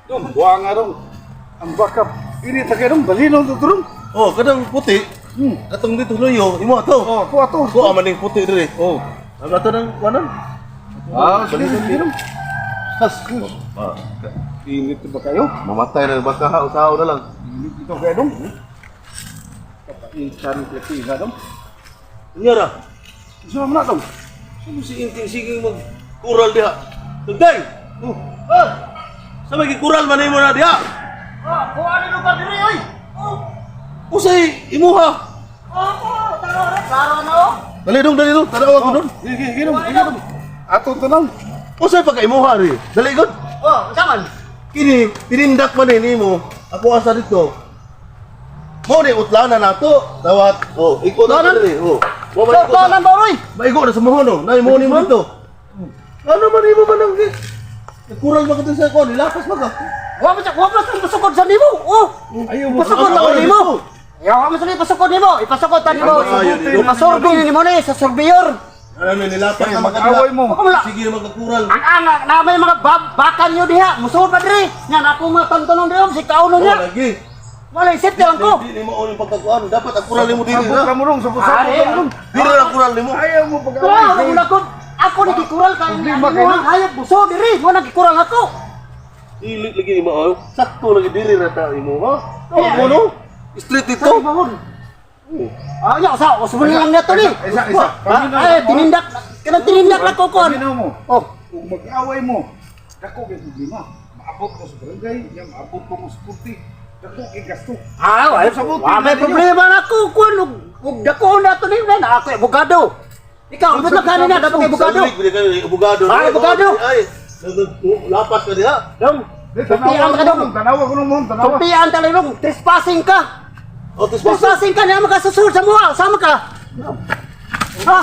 Dong, buang nga dong. Ang bakap. Ini tagay dong, balinaw to dong. Oh, kadang puti. Katong dito loyo, imo ato. Oh, ako ato. Ko amaning puti diri. Oh. Ang ato nang kuanan. Sige, sige dong. Has. Init ba kayo? Mamatay na baka usaw na lang. Init ito kayo dong. Kapag-insan kaya dong. Iya ra. Gusto mo na dong. Sino si inting sige mag kural diha? Tugday. Ah. Sa may kural man imo na diha. Kuha ni lugar diri oy. Usay imuha. Klaro na oh. Dali dong, tanaw ako dong. Sige dong, sige dong. Ato to lang. Usay pagka imuha ri. Dali gud. Saman. Kini tinindak man nimo. Ako asa dito. Mo ni utlana nato. Tawat. Oh, iko na dali. Oh. Mo ba iko? Tanan ba oy? Maigo na sa mohono. Nay mo ni mo dito. Ano man imo man ang kural ba ka sa ko? Nilapas ba ka? Wa pa sa pasukod sa nimo. Oh. Ayaw mo. Pasukod na nimo. Yawa mo sa pasukod nimo. Ipasukod ta nimo. Ipasorbi nimo ni sa sorbiyor. Ano nilapas na Mag-away mo. Sige na magkakural. Na may mga bakan nyo diha. Musuod pa diri. Yan ako mga tantanong diha. Si kauno Oh, niya. lagi. Wala isip lang ko. Di mo uling pagkakuan. Dapat ang kural nimo dili Sabot ka na. mo dong, sabot Ari, mo dong. Dili na kural nimo. Ayaw mo Kuha pag-away. ako lakot. Ako nagikural ka. Problema Ano kayo. ang hayop musuod diri. Mo nagikural ako. Dili lagi ni mo. Sakto lagi dili na ta imo ha. Kaya, Oh, no? Street Ito dito. bahon. Ya, sa usbon lang neto ni. Isa. Ay, tinindak. Kanang tinindak na ko kon. Paginaw mo. Oh, Kung mag-away mo, dako kay problema. Maabot ko sa barangay, yan maabot ko sa kurti. Dako kay gasto. ay, may problema na ko kon. Ug dako na to ni na ako abogado. Ikaw, ano na kanina dapat kay abogado? Abogado. Ay, abogado. Ay, lapas ka diha. Dong. Tumpian ka dong. Tanawa ko nung tanawa. Tumpian ka dong. Trespassing ka. O, tis pa. Trespassing ka na makasusur sa mga. Sama ka. Ha?